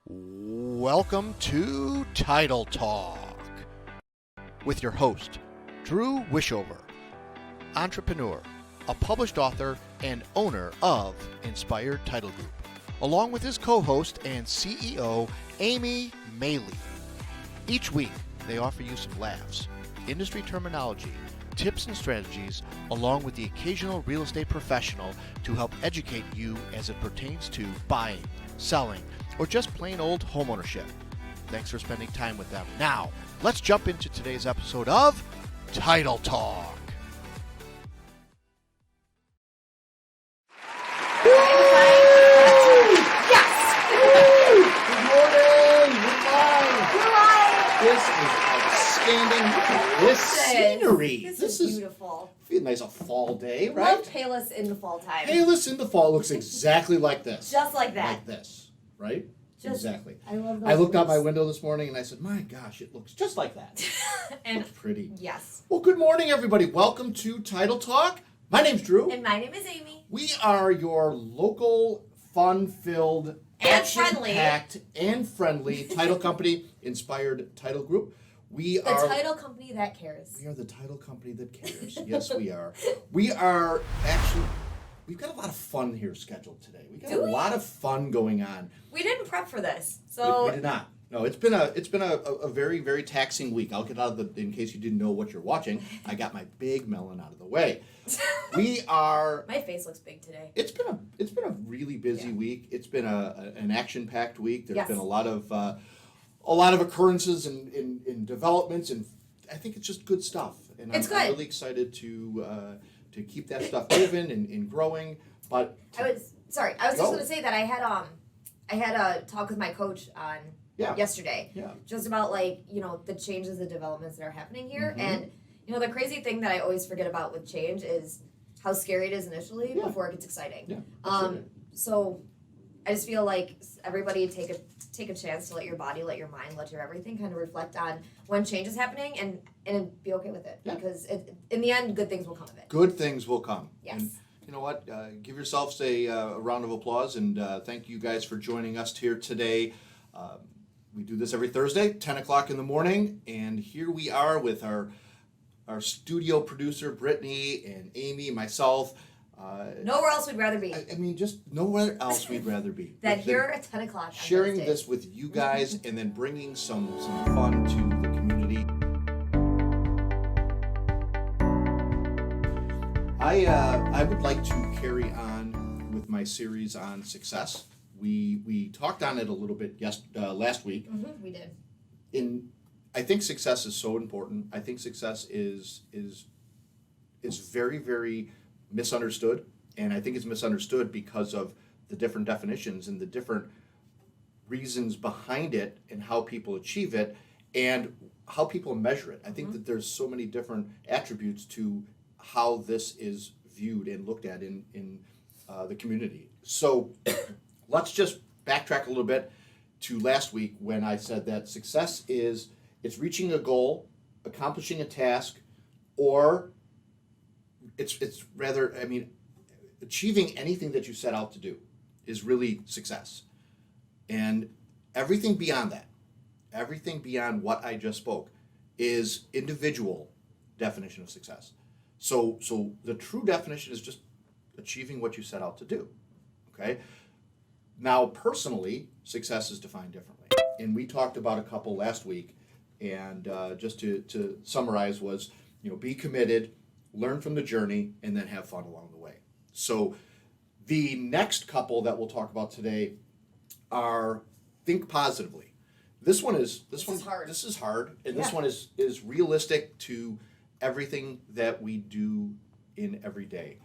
Welcome to Title Talk with your host, Drew Wishover, entrepreneur, a published author, and owner of Inspired Title Group, along with his co-host and CEO, Amy Maley. Each week, they offer you some laughs, industry terminology, tips and strategies, along with the occasional real estate professional to help educate you as it pertains to buying, selling, or just plain old homeownership. Thanks for spending time with them. Now, let's jump into today's episode of Title Talk. This scenery. This is beautiful. Feel nice, a fall day, right? Love Payless in the fall time. Payless in the fall looks exactly like this. Just like that. Like this, right? Exactly. I love those. I looked out my window this morning and I said, my gosh, it looks just like that. And it's pretty. Yes. Well, good morning, everybody. Welcome to Title Talk. My name's Drew. And my name is Amy. We are your local, fun-filled, action-packed, and friendly title company, Inspired Title Group. The title company that cares. We are the title company that cares. Yes, we are. We are actually, we've got a lot of fun here scheduled today. We got a lot of fun going on. We didn't prep for this, so We did not. No, it's been a very, very taxing week. I'll get out of in case you didn't know what you're watching, I got my big melon out of the way. We are. My face looks big today. It's been a really busy week. It's been an action-packed week. There's been a lot of occurrences and developments, and I think it's just good stuff. And I'm really excited to keep that stuff moving and growing. But I was just going to say that I had a talk with my coach on yesterday, just about the changes and developments that are happening here, and the crazy thing that I always forget about with change is how scary it is initially before it gets exciting. Yeah, so I just feel like everybody take a chance to let your body, let your mind, let your everything kind of reflect on when change is happening and be okay with it. Yeah. Because in the end, good things will come of it. Good things will come. Yes. And you know what? Give yourselves a round of applause, and thank you guys for joining us here today. We do this every Thursday, 10 o'clock in the morning, and here we are with our studio producer, Brittany, and Amy, myself. Nowhere else we'd rather be. I mean, just nowhere else we'd rather be. That here at 10 o'clock. Sharing this with you guys and then bringing some fun to the community. I would like to carry on with my series on success. We talked on it a little bit last week. Mm-hmm, we did. I think success is so important. I think success is very, very misunderstood, and I think it's misunderstood because of the different definitions and the different reasons behind it and how people achieve it and how people measure it. I think that there's so many different attributes to how this is viewed and looked at in the community. So let's just backtrack a little bit to last week when I said that success it's reaching a goal, accomplishing a task, or it's rather, achieving anything that you set out to do is really success. And everything beyond that, everything beyond what I just spoke, is individual definition of success. So the true definition is just achieving what you set out to do, okay? Now, personally, success is defined differently. And we talked about a couple last week, and just to summarize was, be committed, learn from the journey, and then have fun along the way. So the next couple that we'll talk about today are think positively. This is hard, and this one is realistic to everything that we do in every day.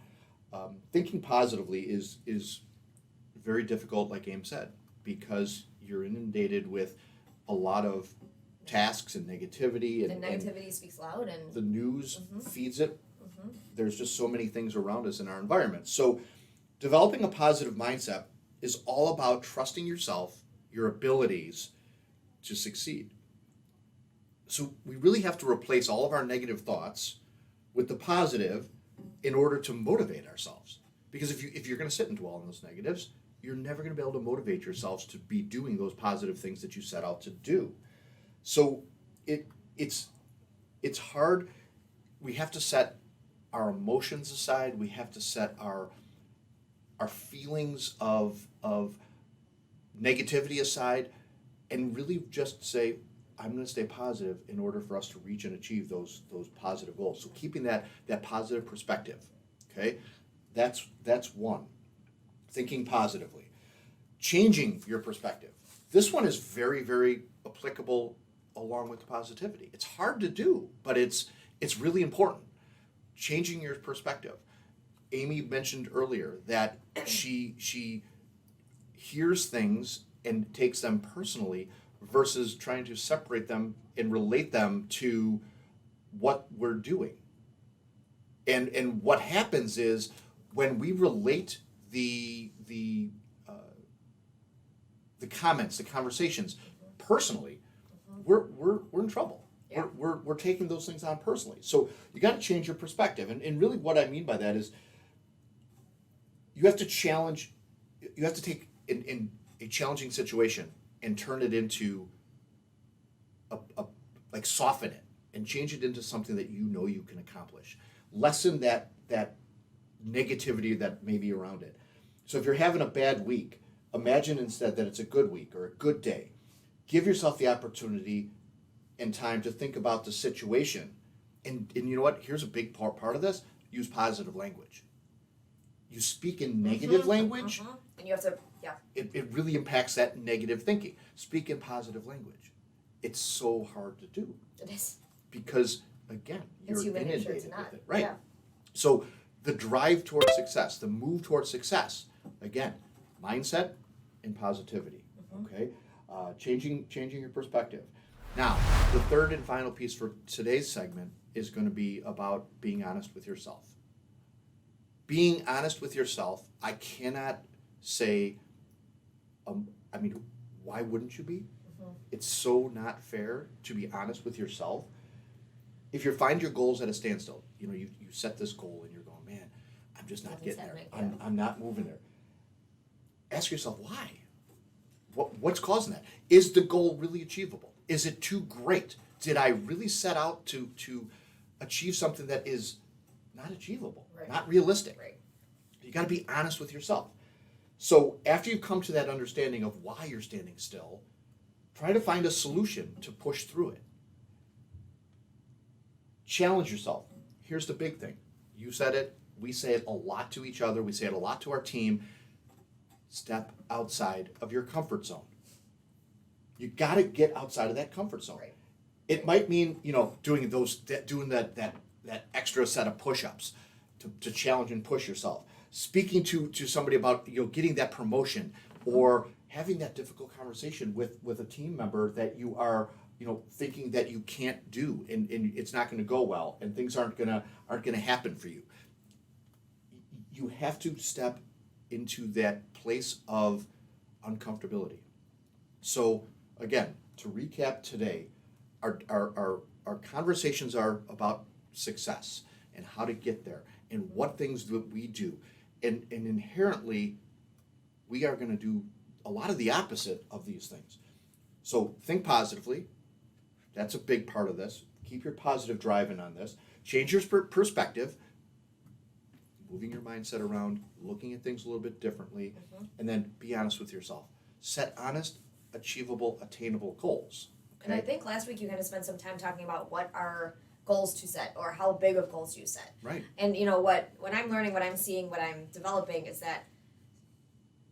Thinking positively is very difficult, like Aim said, because you're inundated with a lot of tasks and negativity. And negativity speaks loud, and the news feeds it. There's just so many things around us in our environment. So developing a positive mindset is all about trusting yourself, your abilities to succeed. So we really have to replace all of our negative thoughts with the positive in order to motivate ourselves. Because if you're going to sit and dwell on those negatives, you're never going to be able to motivate yourselves to be doing those positive things that you set out to do. So it's hard. We have to set our emotions aside. We have to set our feelings of negativity aside, and really just say, I'm going to stay positive in order for us to reach and achieve those positive goals. So keeping that positive perspective, okay, that's one. Thinking positively, changing your perspective. This one is very, very applicable along with the positivity. It's hard to do, but it's really important. Changing your perspective. Amy mentioned earlier that she hears things and takes them personally versus trying to separate them and relate them to what we're doing. And what happens is when we relate the comments, the conversations personally, we're in trouble. Yeah. We're taking those things on personally. So you got to change your perspective. And really what I mean by that is you have to take in a challenging situation and turn it into like soften it and change it into something that you know you can accomplish. Lessen that negativity that may be around it. So if you're having a bad week, imagine instead that it's a good week or a good day. Give yourself the opportunity and time to think about the situation. And you know what? Here's a big part of this. Use positive language. You speak in negative language. And you have to, It really impacts that negative thinking. Speak in positive language. It's so hard to do. It is. Because, again, you're inundated with it. Right. Yeah. So the drive towards success, the move towards success, again, mindset and positivity. Okay? Changing your perspective. Now, the third and final piece for today's segment is going to be about being honest with yourself. Being honest with yourself, I cannot say, why wouldn't you be? It's so not fair to be honest with yourself. If you find your goals at a standstill, you set this goal and you're going, man, I'm just not getting there. I'm not moving there. Ask yourself why. What's causing that? Is the goal really achievable? Is it too great? Did I really set out to achieve something that is not achievable, not realistic? Right. You got to be honest with yourself. So after you come to that understanding of why you're standing still, try to find a solution to push through it. Challenge yourself. Here's the big thing. You said it. We say it a lot to each other. We say it a lot to our team. Step outside of your comfort zone. You got to get outside of that comfort zone. Right. It might mean, doing that extra set of push-ups to challenge and push yourself. Speaking to somebody about getting that promotion, or having that difficult conversation with a team member that you are thinking that you can't do, and it's not going to go well, and things aren't gonna happen for you. You have to step into that place of uncomfortability. So again, to recap today, our conversations are about success and how to get there and what things that we do. And inherently, we are going to do a lot of the opposite of these things. So think positively. That's a big part of this. Keep your positive drive in on this. Change your perspective, moving your mindset around, looking at things a little bit differently, and then be honest with yourself. Set honest, achievable, attainable goals. Okay? And I think last week you kind of spent some time talking about what are goals to set, or how big of goals do you set. Right. And what I'm learning, what I'm seeing, what I'm developing is that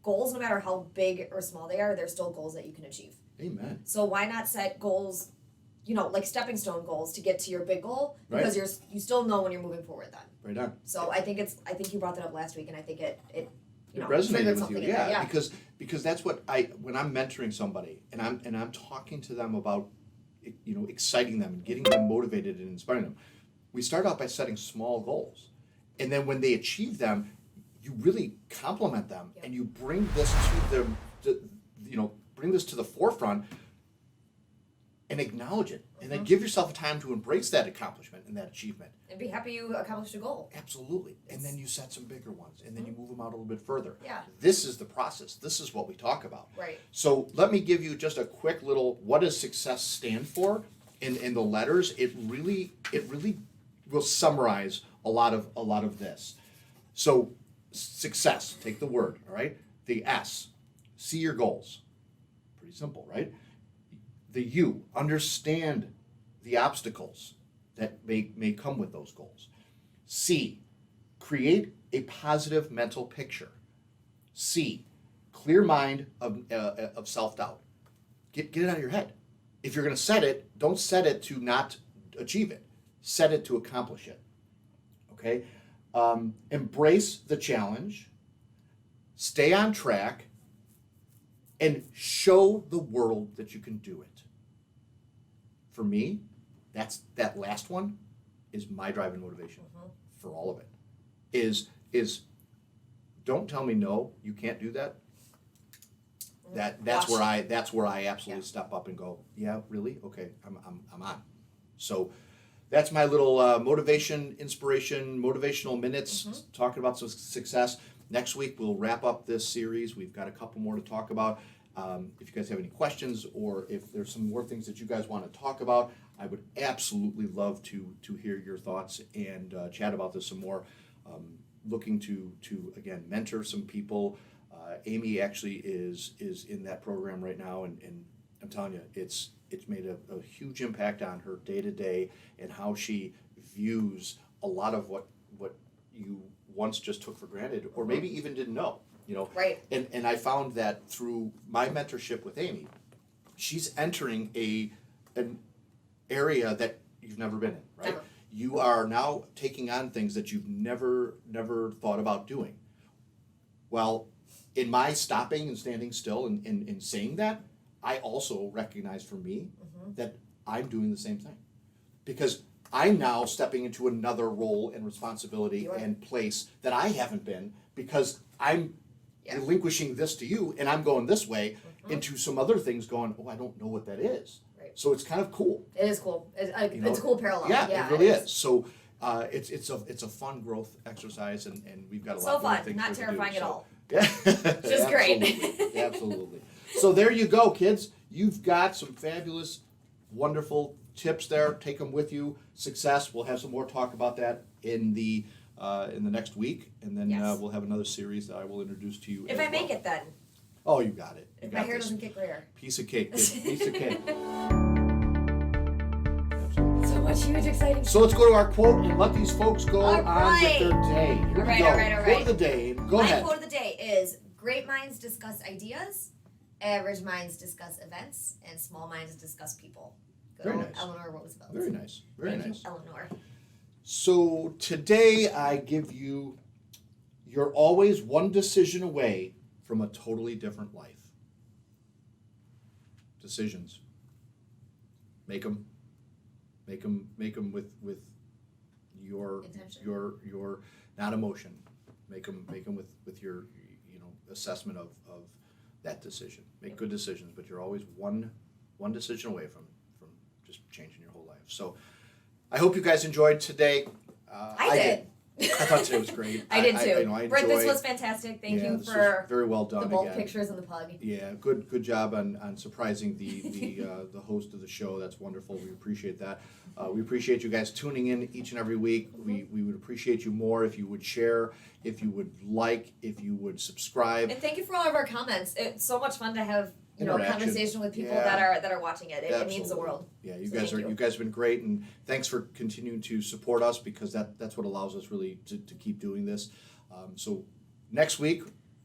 goals, no matter how big or small they are, they're still goals that you can achieve. Amen. So why not set goals, like stepping stone goals to get to your big goal, because you still know when you're moving forward then. Right on. So I think you brought that up last week, and I think it resonated with you. Yeah, because that's what when I'm mentoring somebody and I'm talking to them about exciting them and getting them motivated and inspiring them. We start out by setting small goals, and then when they achieve them, you really compliment them, and you bring this to them, bring this to the forefront, and and acknowledge it. And then give yourself a time to embrace that accomplishment and that achievement. And be happy you accomplished a goal. Absolutely. And then you set some bigger ones. And then you move them out a little bit further. Yeah. This is the process. This is what we talk about. Right. So let me give you just a quick little, what does success stand for? In the letters, it really will summarize a lot of this. So success, take the word, all right? The S, see your goals. Pretty simple, right? The U, understand the obstacles that may come with those goals. C, create a positive mental picture. C, clear mind of self-doubt. Get it out of your head. If you're going to set it, don't set it to not achieve it. Set it to accomplish it. Okay? Embrace the challenge. Stay on track. And show the world that you can do it. For me, that last one is my drive and motivation for all of it. Is don't tell me no, you can't do that. That's where I absolutely step up and go, yeah, really? Okay, I'm on. So that's my little motivation, inspiration, motivational minutes talking about some success. Next week we'll wrap up this series. We've got a couple more to talk about. If you guys have any questions or if there's some more things that you guys want to talk about, I would absolutely love to hear your thoughts and chat about this some more. Looking to again mentor some people. Amy actually is in that program right now, and I'm telling you, it's made a huge impact on her day to day and how she views a lot of what you once just took for granted or maybe even didn't know. Right. And I found that through my mentorship with Amy, she's entering an area that you've never been in, right? Never. You are now taking on things that you've never thought about doing. Well, in my stopping and standing still and saying that, I also recognize for me that I'm doing the same thing. Because I'm now stepping into another role and responsibility and place that I haven't been because I'm relinquishing this to you and I'm going this way into some other things going, I don't know what that is. Right. So it's kind of cool. It is cool. It's a cool parallel. Yeah, it really is. So it's a fun growth exercise and we've got a lot of things not terrifying at all. Yeah. Just great. Absolutely. So there you go, kids. You've got some fabulous, wonderful tips there. Take them with you. Success. We'll have some more talk about that in the next week, and then we'll have another series that I will introduce to you. If I make it, then. Oh, you got it. If my hair doesn't get grayer. Piece of cake, kid. Piece of cake. So much huge, exciting. So let's go to our quote and let these folks go on with their day. Here we go. All right. Quote of the day. Go ahead. My quote of the day is: great minds discuss ideas, average minds discuss events, and small minds discuss people. Good old Eleanor Roosevelt. Very nice. Very nice. Thank you, Eleanor. So today I give you, you're always one decision away from a totally different life. Decisions. Make them with your intention. your not emotion. Make them with your assessment of that decision. Make good decisions, but you're always one decision away from just changing your whole life. So I hope you guys enjoyed today. I did. I thought today was great. I did too. I Brett, this was fantastic. Thank you for very well done. the both pictures and the pug. Yeah, good job on surprising the host of the show. That's wonderful. We appreciate that. We appreciate you guys tuning in each and every week. We would appreciate you more if you would share, if you would like, if you would subscribe. And thank you for all of our comments. It's so much fun to have a conversation with people that are watching it. It means the world. Yeah, you guys have been great, and thanks for continuing to support us because that's what allows us really to keep doing this. So next week,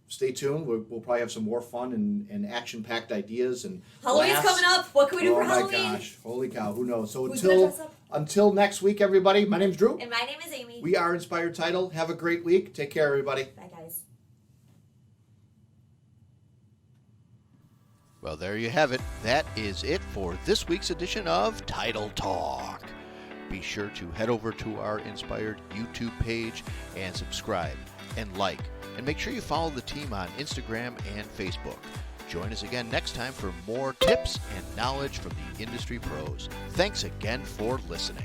stay tuned. We'll probably have some more fun and action-packed ideas and Halloween's coming up. What can we do for Halloween? Oh my gosh, holy cow! Who knows? So Who's until next week, everybody. My name's Drew, and my name is Amy. We are Inspired Title. Have a great week. Take care, everybody. Bye, guys. Well, there you have it. That is it for this week's edition of Title Talk. Be sure to head over to our Inspired YouTube page and subscribe and like. And make sure you follow the team on Instagram and Facebook. Join us again next time for more tips and knowledge from the industry pros. Thanks again for listening.